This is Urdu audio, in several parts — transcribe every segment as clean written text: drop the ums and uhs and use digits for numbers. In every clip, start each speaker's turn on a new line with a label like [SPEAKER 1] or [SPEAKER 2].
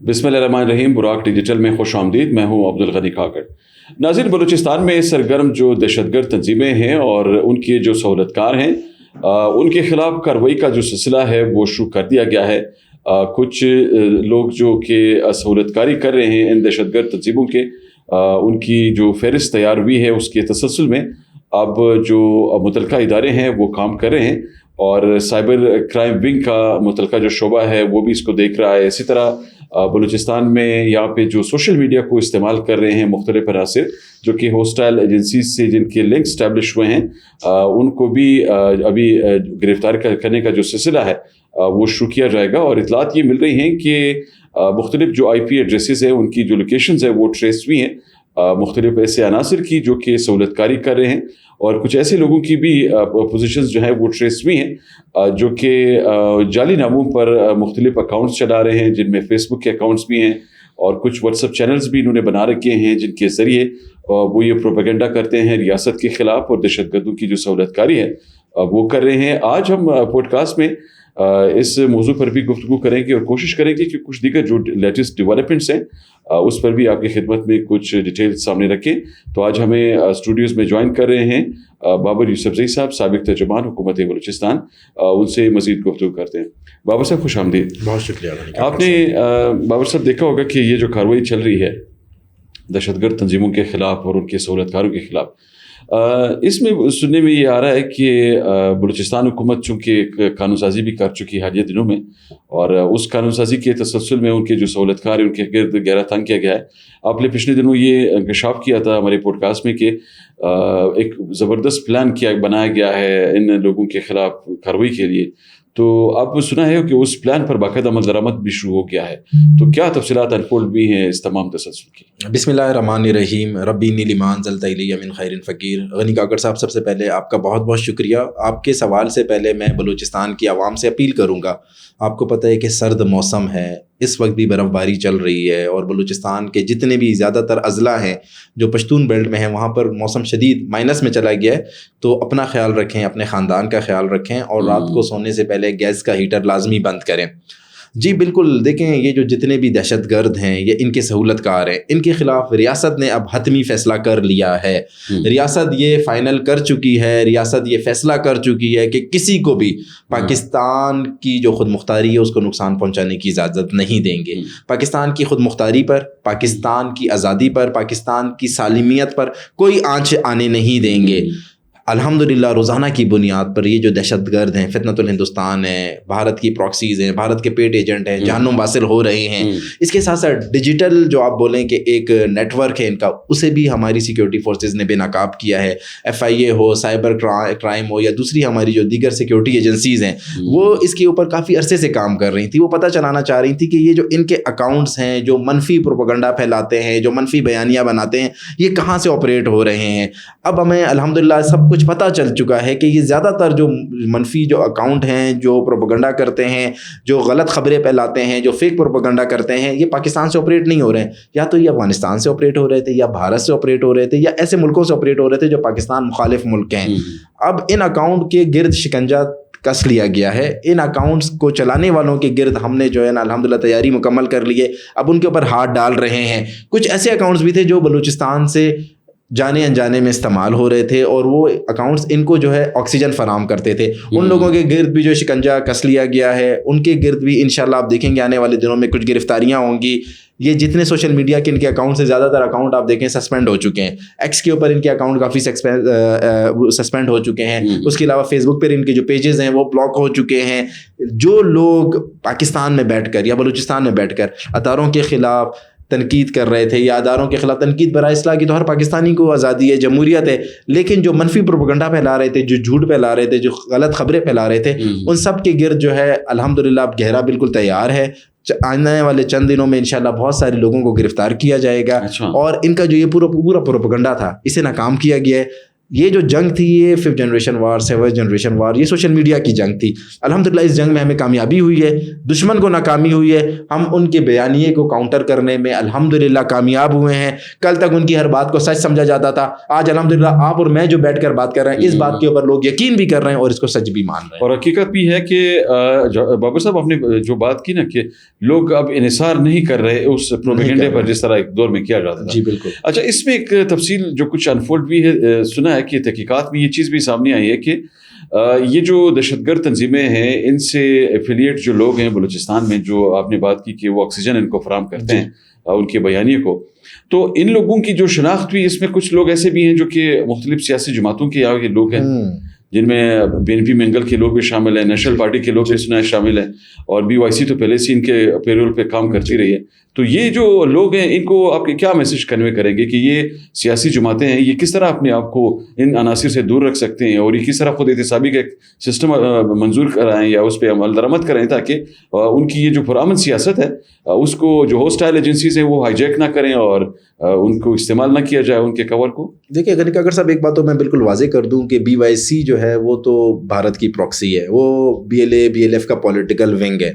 [SPEAKER 1] بسم اللہ الرحمن الرحیم. براق ڈیجیٹل میں خوش آمدید. میں ہوں عبدالغنی کاکڑ. ناظرین، بلوچستان میں سرگرم جو دہشت گرد تنظیمیں ہیں اور ان کے جو سہولت کار ہیں ان کے خلاف کارروائی کا جو سلسلہ ہے وہ شروع کر دیا گیا ہے. کچھ لوگ جو کہ سہولت کاری کر رہے ہیں ان دہشت گرد تنظیموں کے، ان کی جو فہرست تیار ہوئی ہے اس کے تسلسل میں اب جو متعلقہ ادارے ہیں وہ کام کر رہے ہیں اور سائبر کرائم ونگ کا متعلقہ جو شعبہ ہے وہ بھی اس کو دیکھ رہا ہے. اسی طرح بلوچستان میں یہاں پہ جو سوشل میڈیا کو استعمال کر رہے ہیں مختلف عناصر جو کہ ہوسٹائل ایجنسیز سے جن کے لنک اسٹیبلش ہوئے ہیں ان کو بھی ابھی گرفتار کرنے کا جو سلسلہ ہے وہ شروع کیا جائے گا. اور اطلاعات یہ مل رہی ہیں کہ مختلف جو آئی پی ایڈریسز ہیں ان کی جو لوکیشنز ہیں وہ ٹریس ہوئی ہیں مختلف ایسے عناصر کی جو کہ سہولت کاری کر رہے ہیں، اور کچھ ایسے لوگوں کی بھی پوزیشنز جو ہیں وہ ٹریس ہوئی ہیں جو کہ جعلی ناموں پر مختلف اکاؤنٹس چلا رہے ہیں، جن میں فیس بک کے اکاؤنٹس بھی ہیں اور کچھ واٹس ایپ چینلز بھی انہوں نے بنا رکھے ہیں جن کے ذریعے وہ یہ پروپیگنڈا کرتے ہیں ریاست کے خلاف اور دہشت گردوں کی جو سہولت کاری ہے وہ کر رہے ہیں. آج ہم پوڈ کاسٹ میں اس موضوع پر بھی گفتگو کریں گے اور کوشش کریں گے کہ کچھ دیگر جو لیٹسٹ ڈیولپمنٹس ہیں اس پر بھی آپ کی خدمت میں کچھ ڈیٹیل سامنے رکھیں. تو آج ہمیں اسٹوڈیوز میں جوائن کر رہے ہیں بابر یوسفزئی صاحب، سابق ترجمان حکومت بلوچستان. ان سے مزید گفتگو کرتے ہیں. بابر صاحب خوش آمدید.
[SPEAKER 2] بہت شکریہ.
[SPEAKER 1] آپ نے بابر صاحب دیکھا ہوگا کہ یہ جو کارروائی چل رہی ہے دہشت گرد تنظیموں کے خلاف اور ان کے سہولت کاروں کے خلاف، اس میں سننے میں یہ آ رہا ہے کہ بلوچستان حکومت چونکہ قانون سازی بھی کر چکی ہے حالیہ دنوں میں، اور اس قانون سازی کے تسلسل میں ان کے جو سہولت کار ہیں ان کے گرد گہرا تنگ کیا گیا ہے. آپ نے پچھلے دنوں یہ انکشاف کیا تھا ہمارے پوڈ کاسٹ میں کہ ایک زبردست پلان بنایا گیا ہے ان لوگوں کے خلاف کارروائی کے لیے. تو آپ نے سنا ہے کہ اس پلان پر باقاعدہ عمل درآمد بھی شروع ہو گیا ہے، تو کیا تفصیلات انفولڈ بھی ہیں اس تمام تسلسل کی؟
[SPEAKER 2] بسم اللہ الرحمن الرحیم. ربی انی لما انزلت الی من خیر فقیر. غنی کاکڑ صاحب، سب سے پہلے آپ کا بہت بہت شکریہ. آپ کے سوال سے پہلے میں بلوچستان کی عوام سے اپیل کروں گا. آپ کو پتہ ہے کہ سرد موسم ہے، اس وقت بھی برف باری چل رہی ہے، اور بلوچستان کے جتنے بھی زیادہ تر اضلاع ہیں جو پشتون بیلٹ میں ہیں وہاں پر موسم شدید مائنس میں چلا گیا ہے. تو اپنا خیال رکھیں، اپنے خاندان کا خیال رکھیں، اور رات کو سونے سے پہلے گیس کا ہیٹر لازمی بند کریں. جی بالکل. دیکھیں، یہ جو جتنے بھی دہشت گرد ہیں یا ان کے سہولت کار ہیں ان کے خلاف ریاست نے اب حتمی فیصلہ کر لیا ہے. ریاست یہ فائنل کر چکی ہے، ریاست یہ فیصلہ کر چکی ہے کہ کسی کو بھی پاکستان کی جو خود مختاری ہے اس کو نقصان پہنچانے کی اجازت نہیں دیں گے. پاکستان کی خود مختاری پر، پاکستان کی آزادی پر، پاکستان کی سالمیت پر کوئی آنچ آنے نہیں دیں گے. الحمدللہ روزانہ کی بنیاد پر یہ جو دہشت گرد ہیں، فتنۃ الہندوستان ہیں، بھارت کی پراکسیز ہیں، بھارت کے پیڈ ایجنٹ ہیں، جہنم واصل ہو رہے ہیں. اس کے ساتھ ساتھ ڈیجیٹل جو آپ بولیں کہ ایک نیٹ ورک ہے ان کا، اسے بھی ہماری سیکیورٹی فورسز نے بے نقاب کیا ہے. ایف آئی اے ہو، سائبر کرائم ہو، یا دوسری ہماری جو دیگر سیکیورٹی ایجنسیز ہیں وہ اس کے اوپر کافی عرصے سے کام کر رہی تھیں. وہ پتہ چلانا چاہ رہی تھیں کہ یہ جو ان کے اکاؤنٹس ہیں جو منفی پروپیگنڈا پھیلاتے ہیں، جو منفی بیانیہ بناتے ہیں، یہ کہاں سے آپریٹ ہو رہے ہیں. اب ہمیں الحمدللہ سب کچھ پتہ چل چکا ہے کہ یہ زیادہ تر جو منفی جو اکاؤنٹ ہیں، جو پروپیگنڈا کرتے ہیں، جو غلط خبریں پھیلاتے ہیں، جو فیک پروپیگنڈا کرتے ہیں، یہ پاکستان سے آپریٹ نہیں ہو رہے ہیں. یا تو یہ افغانستان سے آپریٹ ہو رہے تھے، یا بھارت سے آپریٹ ہو رہے تھے، یا ایسے ملکوں سے آپریٹ ہو رہے تھے جو پاکستان مخالف ملک ہیں. اب ان اکاؤنٹ کے گرد شکنجہ کس لیا گیا ہے. ان اکاؤنٹس کو چلانے والوں کے گرد ہم نے جو ہے نا الحمدللہ تیاری مکمل کر لی ہے. اب ان کے اوپر ہاتھ ڈال رہے ہیں. کچھ ایسے اکاؤنٹس بھی تھے جو بلوچستان سے جانے انجانے میں استعمال ہو رہے تھے، اور وہ اکاؤنٹس ان کو جو ہے آکسیجن فراہم کرتے تھے. ان لوگوں کے گرد بھی جو شکنجہ کس لیا گیا ہے. ان کے گرد بھی انشاءاللہ آپ دیکھیں گے آنے والے دنوں میں کچھ گرفتاریاں ہوں گی. یہ جتنے سوشل میڈیا کے ان کے اکاؤنٹ سے زیادہ تر اکاؤنٹ آپ دیکھیں سسپینڈ ہو چکے ہیں. ایکس کے اوپر ان کے اکاؤنٹ کافی سسپینڈ ہو چکے ہیں. اس کے علاوہ فیس بک پر ان کے جو پیجز ہیں وہ بلاک ہو چکے ہیں. جو لوگ پاکستان میں بیٹھ کر یا بلوچستان میں بیٹھ کر اداروں کے خلاف تنقید کر رہے تھے، یا اداروں کے خلاف تنقید برائے اصلاح کی، تو ہر پاکستانی کو آزادی ہے، جمہوریت ہے، لیکن جو منفی پروپیگنڈا پھیلا رہے تھے، جو جھوٹ پھیلا رہے تھے، جو غلط خبریں پھیلا رہے تھے، ان سب کے گرد جو ہے الحمدللہ اب گھیرا بالکل تیار ہے. آنے والے چند دنوں میں انشاءاللہ بہت سارے لوگوں کو گرفتار کیا جائے گا. اور ان کا جو یہ پورا پروپیگنڈا تھا اسے ناکام کیا گیا ہے. یہ جو جنگ تھی یہ 5th جنریشن وار 7th جنریشن وار یہ سوشل میڈیا کی جنگ تھی. الحمدللہ اس جنگ میں ہمیں کامیابی ہوئی ہے, دشمن کو ناکامی ہوئی ہے. ہم ان کے بیانیے کو کاؤنٹر کرنے میں الحمدللہ کامیاب ہوئے ہیں. کل تک ان کی ہر بات کو سچ سمجھا جاتا تھا, آج الحمدللہ آپ اور میں جو بیٹھ کر بات کر رہے ہیں اس بات کے اوپر لوگ یقین بھی کر رہے ہیں اور اس کو سچ بھی مان رہے ہیں.
[SPEAKER 1] اور حقیقت بھی ہے کہ بابر صاحب آپ نے جو بات کی نا کہ لوگ اب انحصار نہیں کر رہے اس پروپیگنڈے پر جس طرح ایک دور میں کیا جاتا تھا.
[SPEAKER 2] جی بالکل.
[SPEAKER 1] اچھا, اس میں ایک تفصیل جو کچھ انفولڈ بھی ہے, سنا ہے کہ تحقیقات میں یہ چیز بھی سامنے آئی ہے کہ یہ جو دہشت گرد تنظیمیں ہیں ان سے ایفیلیٹ جو لوگ ہیں بلوچستان میں, جو آپ نے بات کی کہ وہ آکسیجن ان کو فراہم کرتے ہیں ان کے بیانیے کو, تو ان لوگوں کی جو شناخت بھی, اس میں کچھ لوگ ایسے بھی ہیں جو کہ مختلف سیاسی جماعتوں کے یہاں کے لوگ ہیں, جن میں BNP منگل کے لوگ بھی شامل ہیں, نیشنل پارٹی کے لوگ بھی سنا ہے شامل ہیں, اور BYC تو پہلے سے ان کے پیرول پہ کام کرتی رہی ہے. تو یہ جو لوگ ہیں ان کو آپ کے کیا میسج کنوے کریں گے کہ یہ سیاسی جماعتیں ہیں, یہ کس طرح اپنے آپ کو ان عناصر سے دور رکھ سکتے ہیں, اور یہ کس طرح خود احتسابی کا ایک سسٹم منظور کرائیں یا اس پہ عمل درآمد کریں تاکہ ان کی یہ جو پرامن سیاست ہے اس کو جو ہوسٹائل ایجنسیز ہیں وہ ہائی جیک نہ کریں اور ان کو استعمال نہ کیا جائے ان کے کور کو.
[SPEAKER 2] دیکھیں غنی کاکڑ صاحب, ایک بات تو میں بالکل واضح کر دوں کہ BYC جو ہے وہ تو بھارت کی پراکسی ہے, وہ BLA BLF کا پولیٹیکل ونگ ہے.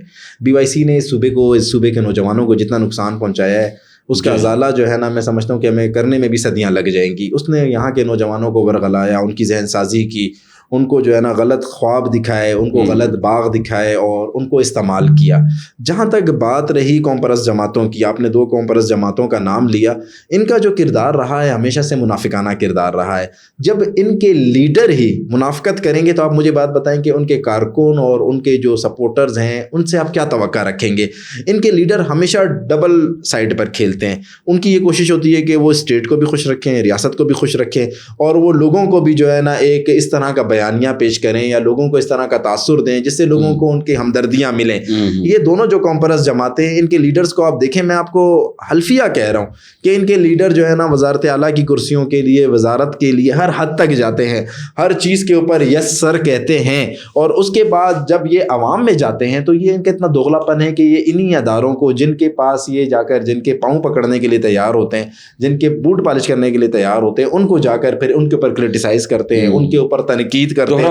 [SPEAKER 2] BYC نے اس صوبے کے نوجوانوں کو جتنا نقصان پہنچایا ہے اس کا ازالہ جو ہے نا, میں سمجھتا ہوں کہ ہمیں کرنے میں بھی صدیاں لگ جائیں گی. اس نے یہاں کے نوجوانوں کو ورغلایا, ان کی ذہن سازی کی, ان کو جو ہے نا غلط خواب دکھائے, ان کو غلط باغ دکھائے اور ان کو استعمال کیا. جہاں تک بات رہی قوم پرست جماعتوں کی, آپ نے 2 قوم پرست جماعتوں کا نام لیا, ان کا جو کردار رہا ہے ہمیشہ سے منافقانہ کردار رہا ہے. جب ان کے لیڈر ہی منافقت کریں گے تو آپ مجھے بات بتائیں کہ ان کے کارکن اور ان کے جو سپورٹرز ہیں ان سے آپ کیا توقع رکھیں گے. ان کے لیڈر ہمیشہ ڈبل سائڈ پر کھیلتے ہیں. ان کی یہ کوشش ہوتی ہے کہ وہ اسٹیٹ کو بھی خوش رکھیں, ریاست کو بھی خوش رکھیں, اور وہ لوگوں کو بھی جو ہے نا ایک اس طرح کا بیانیہ پیش کریں یا لوگوں کو اس طرح کا تاثر دیں جس سے لوگوں کو ان کی ہمدردیاں ملیں. یہ دونوں جو قوم پرست جماعتیں ہیں ان کے لیڈرز کو آپ دیکھیں, میں آپ کو حلفیہ کہہ رہا ہوں کہ ان کے لیڈر جو ہے نا وزارت اعلیٰ کی کرسیوں کے لیے, وزارت کے لیے ہر حد تک جاتے ہیں, ہر چیز کے اوپر یس سر کہتے ہیں, اور اس کے بعد جب یہ عوام میں جاتے ہیں تو یہ ان کا اتنا دوغلا پن ہے کہ یہ انہی اداروں کو جن کے پاس یہ جا کر جن کے پاؤں پکڑنے کے لیے تیار ہوتے ہیں, جن کے بوٹ پالش کرنے کے لیے تیار ہوتے ہیں, ان کو جا کر پھر ان کے اوپر کرٹیسائز کرتے ہیں, ان کے اوپر تنقید کرتے ہیں.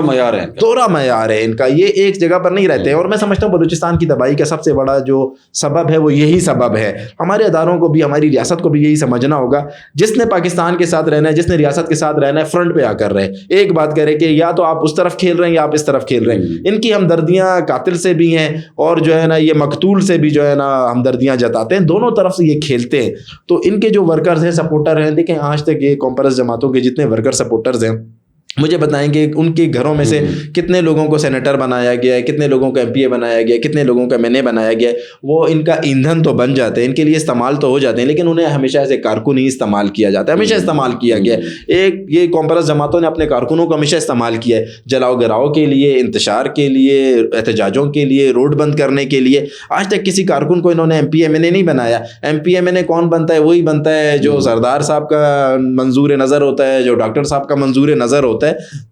[SPEAKER 2] دوہرا معیار ہے ان کا, یہ ایک جگہ پر نہیں رہتے ہیں. اور میں سمجھتا ہوں بلوچستان کی تباہی کا سب سے بڑا جو سبب ہے وہ یہی سبب ہے. ہمارے اداروں کو بھی, ہماری ریاست کو بھی یہی سمجھنا ہوگا, جس نے پاکستان کے ساتھ رہنا ہے, جس نے ریاست کے ساتھ رہنا ہے, فرنٹ پہ آ کر رہے, ایک بات کرے کہ یا تو آپ اس طرف کھیل رہے ہیں یا آپ اس طرف کھیل رہے ہیں. ان کی ہمدردیاں قاتل سے بھی ہیں اور جو ہے نا یہ مقتول سے بھی جو ہے نا ہمدردیاں جتاتے ہیں, دونوں طرف سے یہ کھیلتے ہیں. تو ان کے جو ورکرز ہیں, سپورٹر ہیں, دیکھیں آج تک یہ قوم پرست جماعتوں کے جتنے ورکر سپورٹرز ہیں مجھے بتائیں کہ ان کے گھروں میں سے کتنے لوگوں کو سینیٹر بنایا گیا ہے, کتنے لوگوں کو MPA بنایا گیا ہے, کتنے لوگوں کا MNA بنایا گیا ہے. وہ ان کا ایندھن تو بن جاتے ہیں, ان کے لیے استعمال تو ہو جاتے ہیں, لیکن انہیں ہمیشہ ایسے کارکن ہی استعمال کیا جاتا ہے, ہمیشہ استعمال کیا گیا ہے. یہ قوم پرست جماعتوں نے اپنے کارکنوں کو ہمیشہ استعمال کیا ہے, جلاؤ گراؤ کے لیے, انتشار کے لیے, احتجاجوں کے لیے, روڈ بند کرنے کے لیے. آج تک کسی کارکن کو انہوں نے MPA MNA نہیں بنایا. MPA MNA کون بنتا ہے؟ وہی بنتا ہے جو سردار صاحب کا منظور نظر ہوتا ہے, جو ڈاکٹر صاحب کا منظور نظر ہوتا ہے.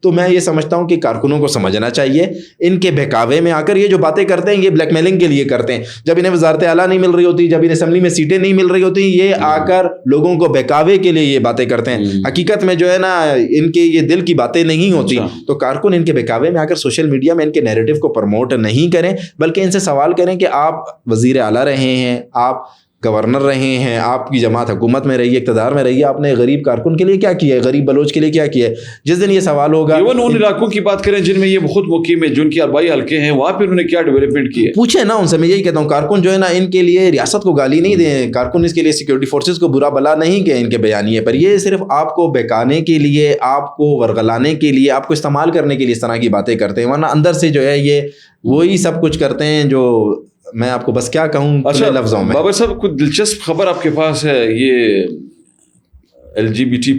[SPEAKER 2] تو میں یہ سمجھتا ہوں کہ کارکنوں کو سمجھنا چاہیے, ان کے بہکاوے میں آ کر یہ جو باتیں کرتے ہیں یہ بلیک میلنگ کے لیے کرتے ہیں. جب انہیں وزارت اعلیٰ نہیں مل رہی ہوتی, جب انہیں اسمبلی میں سیٹیں نہیں مل رہی ہوتی, یہ آ کر لوگوں کو بہکاوے کے لیے یہ باتیں کرتے ہیں. حقیقت میں جو ہے نا ان کے یہ دل کی باتیں نہیں ہوتی. تو کارکن ان کے بہکاوے میں آ کر سوشل میڈیا میں ان کے نیریٹو کو پروموٹ نہیں کریں, بلکہ ان سے سوال کریں کہ آپ وزیر اعلیٰ رہے ہیں, آپ گورنر رہے ہیں, آپ کی جماعت حکومت میں رہی ہے, اقتدار میں رہی ہے, آپ نے غریب کارکن کے لیے کیا کیا ہے, غریب بلوچ کے لیے کیا کیا ہے. جس دن یہ سوال ہوگا,
[SPEAKER 1] ایون ان علاقوں کی بات کریں جن میں یہ خود مقیم ہے, جن کی آبائی حلقے ہیں, وہاں پہ انہوں نے کیا ڈیولپمنٹ کی ہے,
[SPEAKER 2] پوچھیں نا ان سے. میں یہی کہتا ہوں کارکن جو ہے نا ان کے لیے ریاست کو گالی نہیں دیں, کارکن اس کے لیے سیکورٹی فورسز کو برا بلا نہیں کہیں ان کے بیانیے پر. یہ صرف آپ کو بہکانے کے لیے, آپ کو ورغلانے کے لیے, آپ کو استعمال کرنے کے لیے اس طرح کی باتیں کرتے ہیں, ورنہ اندر سے جو ہے یہ وہی سب کچھ کرتے ہیں جو میں آپ کو بس کیا کہوں لفظوں میں.
[SPEAKER 1] بابر صاحب کچھ دلچسپ خبر آپ کے پاس ہے, یہ LGBT++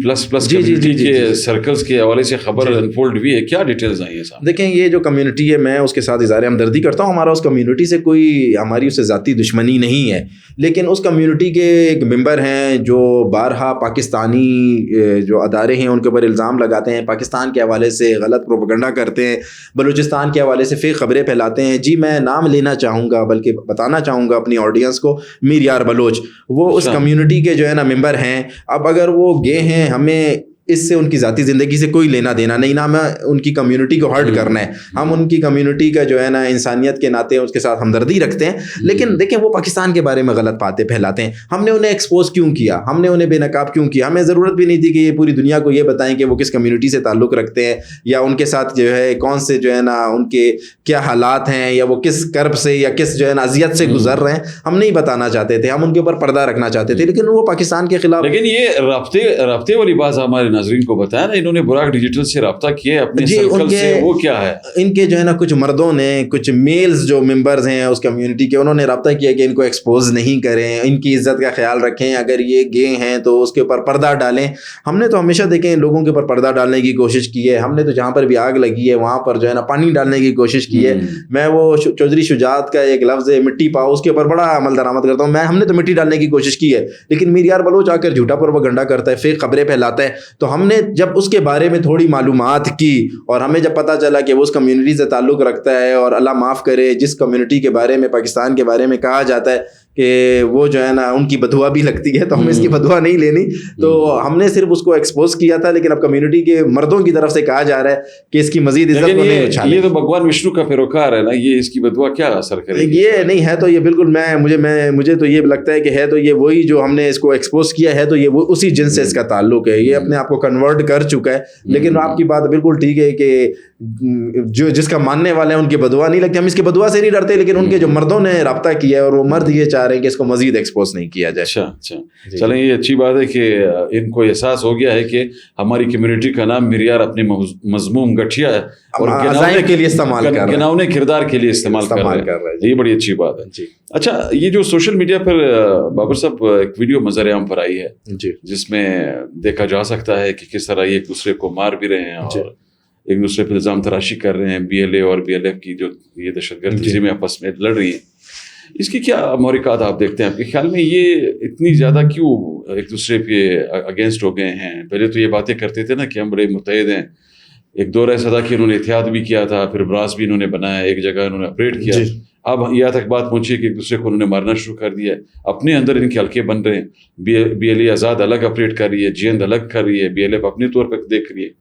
[SPEAKER 1] کمیونٹی کے سرکلز کے حوالے سے خبر انفولڈ ہوئی ہے, کیا ڈیٹیلز آئی ہیں صاحب؟
[SPEAKER 2] دیکھیں یہ جو کمیونٹی ہے میں اس کے ساتھ اظہار ہمدردی کرتا ہوں. ہمارا اس کمیونٹی سے کوئی, ہماری اس سے ذاتی دشمنی نہیں ہے, لیکن اس کمیونٹی کے ایک ممبر ہیں جو بارہا پاکستانی جو ادارے ہیں ان کے اوپر الزام لگاتے ہیں, پاکستان کے حوالے سے غلط پروپیگنڈا کرتے ہیں, بلوچستان کے حوالے سے فیک خبریں پھیلاتے ہیں. جی میں نام لینا چاہوں گا, بلکہ بتانا چاہوں گا اپنی آڈینس کو, میر یار بلوچ وہ اس کمیونٹی کے جو ہے نا ممبر ہیں. اب اگر وہ گئے ہیں, ہمیں اس سے ان کی ذاتی زندگی سے کوئی لینا دینا نہیں، نہ ہمیں ان کی کمیونٹی کو ہرٹ کرنا ہے. ہم ان کی کمیونٹی کا جو ہے نا انسانیت کے ناطے اس کے ساتھ ہمدردی رکھتے ہیں. لیکن دیکھیں وہ پاکستان کے بارے میں غلط باتیں پھیلاتے ہیں. ہم نے انہیں ایکسپوز کیوں کیا؟ ہم نے انہیں بے نقاب کیوں کیا؟ ہمیں ضرورت بھی نہیں تھی کہ یہ پوری دنیا کو یہ بتائیں کہ وہ کس کمیونٹی سے تعلق رکھتے ہیں یا ان کے ساتھ جو ہے کون سے جو ہے نا ان کے کیا حالات ہیں یا وہ کس کرب سے یا کس جو ہے نا اذیت سے گزر رہے ہیں. ہم نہیں بتانا چاہتے تھے، ہم ان کے اوپر پردہ رکھنا چاہتے تھے. لیکن وہ پاکستان کے خلاف.
[SPEAKER 1] لیکن یہ رابطے والی بات ہمارے ناظرین کو بتایا نا، انہوں نے براک ڈیجیٹل سے رابطہ کیا اپنے سرکل سے، وہ کیا ہے؟
[SPEAKER 2] ان کے جو ہے نا کچھ مردوں نے، کچھ میلز جو ممبرز ہیں اس کمیونٹی کے، انہوں نے رابطہ کیا کہ ان کو ایکسپوز نہیں کریں، ان کی عزت کا خیال رکھیں، اگر یہ گے ہیں تو اس کے اوپر پردہ ڈالیں. ہم نے تو ہمیشہ دیکھیں لوگوں کے اوپر پردہ ڈالنے کی کوشش کی ہے. ہم نے تو جہاں پر بھی آگ لگی ہے وہاں پر جو ہے نا پانی ڈالنے کی کوشش کی ہے. میں وہ چودھری شجاعت کا ایک لفظ ہے مٹی پاؤ، اس کے اوپر بڑا عمل درآمد کرتا ہوں. ہم نے تو مٹی ڈالنے کی کوشش کی ہے، لیکن میر یار بلوچ آ کر جھوٹا پروپیگنڈا کرتا ہے، فیک خبریں پھیلاتا ہے. تو ہم نے جب اس کے بارے میں تھوڑی معلومات کی اور ہمیں جب پتہ چلا کہ وہ اس کمیونٹی سے تعلق رکھتا ہے، اور اللہ معاف کرے جس کمیونٹی کے بارے میں پاکستان کے بارے میں کہا جاتا ہے کہ وہ جو ہے نا ان کی بدعا بھی لگتی ہے، تو ہمیں اس کی بدعا نہیں لینی. تو ہم نے صرف اس کو ایکسپوز کیا تھا. لیکن اب کمیونٹی کے مردوں کی طرف سے کہا جا رہا ہے کہ اس کی مزید عزت کو نہیں اچھالیں.
[SPEAKER 1] یہ تو بھگوان وشنو کا پیروکار ہے نا، یہ اس کی بدعا کیا اثر کرے گی؟
[SPEAKER 2] یہ نہیں ہے تو یہ بالکل مجھے تو یہ لگتا ہے کہ ہے تو یہ وہی جو ہم نے اس کو ایکسپوز کیا ہے تو یہ وہ اسی جنس سے اس کا تعلق ہے. یہ اپنے آپ کو کنورٹ کر چکا ہے. لیکن آپ کی بات بالکل ٹھیک ہے کہ جو جس کا ماننے والے ہیں ان کی بدعا نہیں لگتی. ہم اس کی بدعا سے نہیں ڈرتے، لیکن ان کے جو مردوں نے رابطہ کیا ہے اور وہ مرد یہ چاہ رہے ہیں کہ اس کو مزید ایکسپوز نہیں کیا جائے.
[SPEAKER 1] اچھا چلیں، یہ اچھی بات ہے کہ ان کو احساس ہو گیا ہے کہ ہماری کمیونٹی کا نام میریار اپنے مضموم گٹھیا ہے اور
[SPEAKER 2] کے لیے استعمال کر رہا ہے،
[SPEAKER 1] گناؤنے کردار کے لیے استعمال کر رہا ہے. یہ بڑی اچھی بات ہے. اچھا، یہ جو سوشل میڈیا پر بابر صاحب ایک ویڈیو منظر عام پر آئی ہے جس میں دیکھا جا سکتا ہے کہ کس طرح یہ ایک دوسرے کو مار بھی رہے ہیں اور ایک دوسرے پہ الزام تراشی کر رہے ہیں. BLA اور BLF کی جو یہ دہشت گرد تنظیمیں آپس میں لڑ رہی ہیں، اس کی کیا محرکات آپ دیکھتے ہیں؟ آپ کے خیال میں یہ اتنی زیادہ کیوں ایک دوسرے پہ اگینسٹ ہو گئے ہیں؟ پہلے تو یہ باتیں کرتے تھے نا کہ ہم بڑے متحد ہیں. ایک دور ایسا تھا کہ انہوں نے احتیاط بھی کیا تھا، پھر براس بھی انہوں نے بنایا، ایک جگہ انہوں نے آپریٹ کیا. اب یہاں تک بات پہنچی کہ ایک دوسرے کو انہوں نے مارنا شروع کر دیا ہے. اپنے اندر ان کے حلقے بن رہے ہیں. BLA آزاد الگ آپریٹ کر رہی ہے، JND الگ کر رہی ہے، BLF اپنے طور پر دیکھ رہی ہے.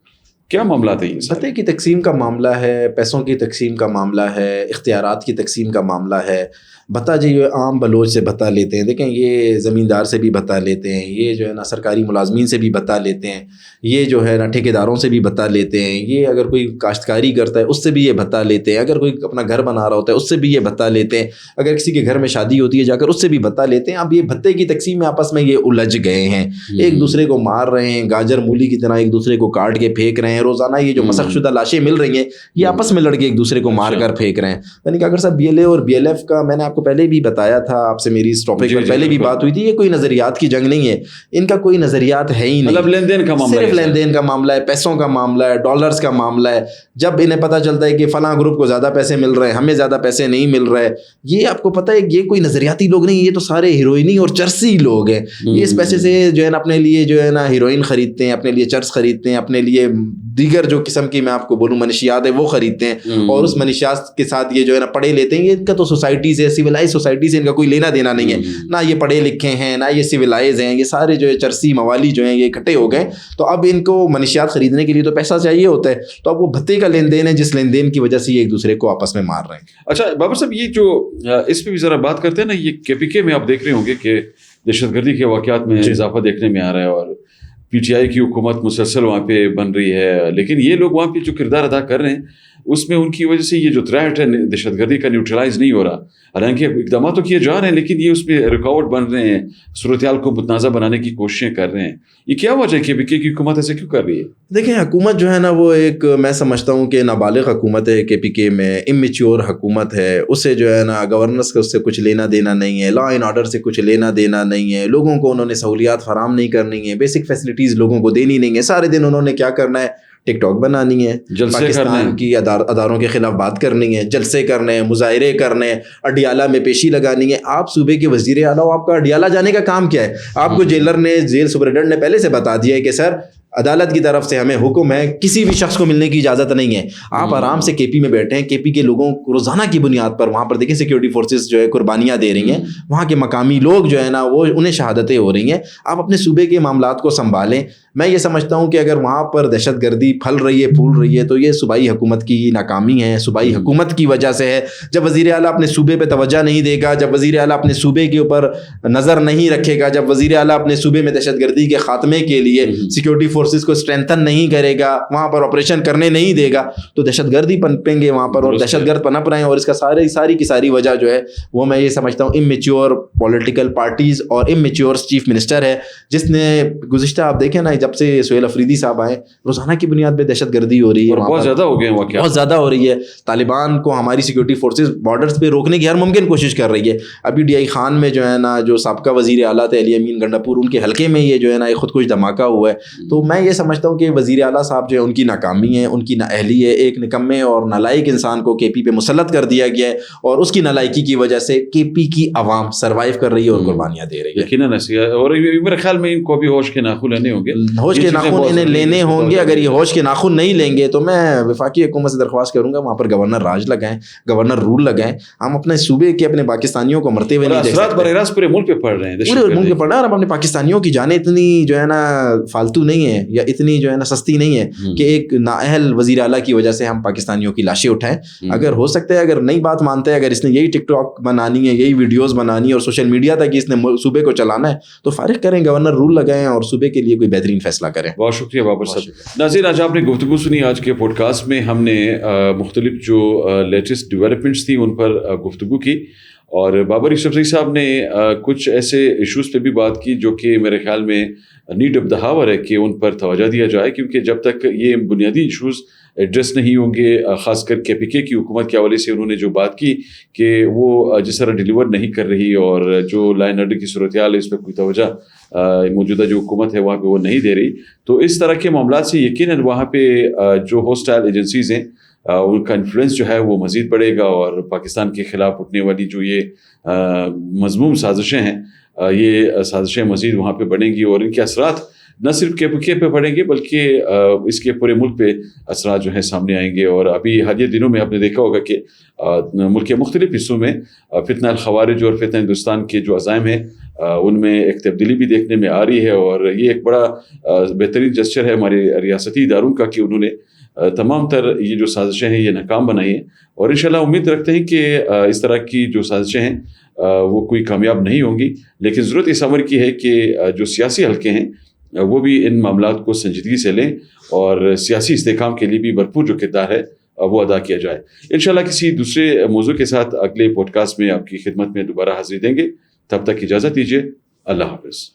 [SPEAKER 1] کیا معاملات ہیں؟
[SPEAKER 2] فتح کی تقسیم کا معاملہ ہے، پیسوں کی تقسیم کا معاملہ ہے، اختیارات کی تقسیم کا معاملہ ہے. بھتہ جو یہ عام بلوچ سے بھتہ لیتے ہیں، دیکھیں یہ زمیندار سے بھی بھتہ لیتے ہیں، یہ جو ہے نا سرکاری ملازمین سے بھی بھتہ لیتے ہیں، یہ جو ہے نا ٹھیکیداروں سے بھی بھتہ لیتے ہیں، یہ اگر کوئی کاشتکاری کرتا ہے اس سے بھی یہ بھتہ لیتے ہیں، اگر کوئی اپنا گھر بنا رہا ہوتا ہے اس سے بھی یہ بھتہ لیتے ہیں، اگر کسی کے گھر میں شادی ہوتی ہے جا کر اس سے بھی بھتہ لیتے ہیں. اب یہ بھتے کی تقسیم میں آپس میں یہ الجھ گئے ہیں، ایک دوسرے کو مار رہے ہیں، گاجر مولی کی طرح ایک دوسرے کو کاٹ کے پھینک رہے ہیں. روزانہ یہ جو مسخ شدہ لاشیں مل رہی ہیں یہ آپس میں لڑ کے ایک دوسرے کو مار کر پھینک رہے ہیں. یعنی کہ اگر صاحب BLA اور BLF کا میں نے آپ کو پہلے بھی بتایا تھا، آپ سے میری اس ٹاپک پر پہلے بھی بات ہوئی تھی، یہ کوئی نظریات کی جنگ نہیں ہے. ان کا کوئی نظریات ہے ہی نہیں،
[SPEAKER 1] مطلب لین دین کا معاملہ،
[SPEAKER 2] صرف لین دین کا معاملہ ہے، پیسوں کا معاملہ ہے، ڈالرز کا معاملہ ہے. جب انہیں پتہ چلتا ہے کہ فلاں گروپ کو زیادہ پیسے مل رہے ہیں، ہمیں زیادہ پیسے نہیں مل رہے، یہ آپ کو پتہ ہے یہ کوئی نظریاتی لوگ نہیں، یہ تو سارے ہیروئنی اور چرسی لوگ ہیں. یہ اس پیسے سے جو ہے نا اپنے لیے جو ہے نا ہیروئن خریدتے ہیں، اپنے لیے چرس خریدتے ہیں، اپنے لیے دیگر جو قسم کی میں آپ کو بولوں منشیات ہے وہ خریدتے ہیں، اور اس منشیات کے ساتھ یہ جو ہے نا پڑھے لیتے ہیں. یہ ان کا تو سوسائٹی سے، سویلائز سوسائٹی سے ان کا کوئی لینا دینا نہیں ہے، نہ یہ پڑھے لکھے ہیں نہ یہ سویلائز ہیں. یہ سارے جو ہے چرسی موالی جو ہیں یہ اکٹھے ہو گئے. تو اب ان کو منشیات خریدنے کے لیے تو پیسہ چاہیے ہوتا ہے، تو اب وہ بھتے کا لین دین ہے جس لین دین کی وجہ سے یہ ایک دوسرے کو آپس میں مار رہے ہیں.
[SPEAKER 1] اچھا بابر صاحب، یہ جو اس پہ بھی ذرا بات کرتے ہیں نا، یہ KPK میں آپ دیکھ رہے ہوں گے کہ دہشت گردی کے واقعات میں اضافہ دیکھنے میں آ رہا ہے، اور PTI کی حکومت مسلسل وہاں پہ بن رہی ہے. لیکن یہ لوگ وہاں پہ جو کردار ادا کر رہے ہیں اس میں ان کی وجہ سے یہ جو تھریٹ ہے دہشت گردی کا نیوٹرلائز نہیں ہو رہا. حالانکہ اقدامات تو کیے جا رہے ہیں لیکن یہ اس میں رکاوٹ بن رہے ہیں، صورتحال کو متنازع بنانے کی کوششیں کر رہے ہیں. یہ کیا وجہ ہے کہ KPK کی حکومت ایسے کیوں کر رہی ہے؟
[SPEAKER 2] دیکھیں حکومت جو ہے نا وہ ایک میں سمجھتا ہوں کہ نابالغ حکومت ہے. KPK میں امیچور حکومت ہے، اسے جو ہے نا گورننس کا اس سے کچھ لینا دینا نہیں ہے، لا اینڈ آرڈر سے کچھ لینا دینا نہیں ہے، لوگوں کو انہوں نے سہولیات فراہم نہیں کرنی ہے، بیسک فیسلٹیز لوگوں کو دینی نہیں ہے. سارے دن انہوں نے کیا کرنا ہے، ٹک ٹاک بنانی ہے، پاکستان کی اداروں کے خلاف بات کرنی ہے، جلسے کرنے ہیں، مظاہرے کرنے ہیں، اڈیالہ میں پیشی لگانی ہے. آپ صوبے کے وزیر اعلیٰ ہو، آپ کا اڈیالہ جانے کا کام کیا ہے؟ آپ کو جیلر نے، جیل سپرنٹینڈنٹ نے پہلے سے بتا دیا ہے کہ سر عدالت کی طرف سے ہمیں حکم ہے، کسی بھی شخص کو ملنے کی اجازت نہیں ہے. آپ آرام سے KP میں بیٹھے ہیں، KP کے لوگوں کو روزانہ کی بنیاد پر وہاں پر دیکھیں سیکورٹی فورسز جو ہے قربانیاں دے رہی ہیں، وہاں کے مقامی لوگ جو ہے نا وہ انہیں شہادتیں ہو رہی ہیں. آپ اپنے صوبے کے معاملات کو سنبھالیں. میں یہ سمجھتا ہوں کہ اگر وہاں پر دہشت گردی پھل رہی ہے پھول رہی ہے تو یہ صوبائی حکومت کی ناکامی ہے, صوبائی حکومت کی وجہ سے ہے. جب وزیر اعلیٰ اپنے صوبے پہ توجہ نہیں دے گا, جب وزیر اعلیٰ اپنے صوبے کے اوپر نظر نہیں رکھے گا, جب وزیر اعلیٰ اپنے صوبے میں دہشت گردی کے خاتمے کے لیے سیکورٹی فورسز کو اسٹرینتھن نہیں کرے گا, وہاں پر آپریشن کرنے نہیں دے گا, تو دہشت گردی پنپیں گے وہاں پر اور دہشت گرد پنپ رہے ہیں. اور اس کا ساری کی ساری وجہ جو ہے وہ میں یہ سمجھتا ہوں امیچیور پولیٹیکل پارٹیز اور امیچیور چیف منسٹر ہے, جس نے گزشتہ آپ دیکھیں نا جب سے سہیل افریدی صاحب آئے روزانہ کی بنیاد پہ دہشت گردی ہو رہی ہے,
[SPEAKER 1] بہت زیادہ ہو گئے ہیں واقعات,
[SPEAKER 2] بہت زیادہ ہو رہی ہے. طالبان کو ہماری سیکورٹی فورسز بارڈرز پہ روکنے کی ہر ممکن کوشش کر رہی ہے. ابھی ڈی آئی خان میں جو ہے نا جو سابقہ وزیر اعلیٰ تھے علی امین گنڈاپور, ان کے حلقے میں یہ جو ہے نا ایک خودکش دھماکہ ہوا ہے. تو میں یہ سمجھتا ہوں کہ وزیر اعلیٰ صاحب جو ہے ان کی ناکامی ہے, ان کی نااہلی ہے. ایک نکمے اور نالائق انسان کو کے پی پہ مسلط کر دیا گیا ہے اور اس کی نالائکی کی وجہ سے کے پی کی عوام سروائیو کر رہی ہے اور قربانیاں دے رہی ہے.
[SPEAKER 1] یقیناً اور میرے خیال میں ان کو بھی ہوش کے ناخن لینے ہوں گے,
[SPEAKER 2] ہوش کے ناخن انہیں لینے ہوں گے. اگر یہ ہوش کے ناخن نہیں لیں گے تو میں وفاقی حکومت سے درخواست کروں گا وہاں پر گورنر راج لگائیں, گورنر رول لگائیں. ہم اپنے صوبے کے اپنے پاکستانیوں کو مرتے ہوئے نہیں دیکھ سکتے.
[SPEAKER 1] براہ راست پورے ملک پہ پڑ رہے ہیں,
[SPEAKER 2] پورے ملک پہ پڑ رہا ہے. اور اپنے پاکستانیوں کی جانیں اتنی جو ہے نا فالتو نہیں ہے یا اتنی جو ہے نا سستی نہیں ہے کہ ایک نااہل وزیر اعلیٰ کی وجہ سے ہم پاکستانیوں کی لاشیں اٹھائیں. اگر ہو سکتا ہے, اگر نئی بات مانتے ہیں, اگر اس نے یہی ٹک ٹاک بنانی ہے, یہی ویڈیوز بنانی ہے اور سوشل میڈیا تک اس نے صوبے کو چلانا ہے, تو فارغ کریں, گورنر رول لگائیں اور صوبے کے لیے کوئی بہترین فیصلہ کریں.
[SPEAKER 1] بہت شکریہ بابر صاحب. ناظرین, آج آپ نے گفتگو سنی. آج کے پوڈ کاسٹ میں ہم نے مختلف جو لیٹسٹ ڈیولپمنٹس تھیں ان پر گفتگو کی, اور بابر یوسفزئی صاحب نے کچھ ایسے ایشوز پہ بھی بات کی جو کہ میرے خیال میں نیڈ آف دا ہاور ہے کہ ان پر توجہ دیا جائے, کیونکہ جب تک یہ بنیادی ایشوز ایڈریس نہیں ہوں گے, خاص کر کے پی کے کی حکومت کے حوالے سے انہوں نے جو بات کی کہ وہ جس طرح ڈیلیور نہیں کر رہی اور جو لائن آرڈر کی صورتحال ہے اس پہ کوئی توجہ موجودہ جو حکومت ہے وہاں پہ وہ نہیں دے رہی, تو اس طرح کے معاملات سے یقیناً وہاں پہ جو ہوسٹائل ایجنسیز ہیں ان کا انفلوئنس جو ہے وہ مزید بڑھے گا, اور پاکستان کے خلاف اٹھنے والی جو یہ مذموم سازشیں ہیں یہ سازشیں مزید وہاں پہ بڑھیں گی, اور ان کے اثرات نہ صرف کے پی پہ پڑیں گے بلکہ اس کے پورے ملک پہ اثرات جو ہیں سامنے آئیں گے. اور ابھی حالیہ دنوں میں آپ نے دیکھا ہوگا کہ ملک کے مختلف حصوں میں فتنہ الخوارج اور فتنہ ہندوستان کے جو عزائم ہیں ان میں ایک تبدیلی بھی دیکھنے میں آ رہی ہے, اور یہ ایک بڑا بہترین جسچر ہے ہمارے ریاستی اداروں کا کہ انہوں نے تمام تر یہ جو سازشیں ہیں یہ ناکام بنائی ہیں, اور انشاءاللہ امید رکھتے ہیں کہ اس طرح کی جو سازشیں ہیں وہ کوئی کامیاب نہیں ہوں گی. لیکن ضرورت اس امر کی ہے کہ جو سیاسی حلقے ہیں وہ بھی ان معاملات کو سنجیدگی سے لیں اور سیاسی استحکام کے لیے بھی بھرپور جو کردار ہے وہ ادا کیا جائے. انشاءاللہ کسی دوسرے موضوع کے ساتھ اگلے پوڈ کاسٹ میں آپ کی خدمت میں دوبارہ حاضری دیں گے. تب تک اجازت دیجیے. اللہ حافظ.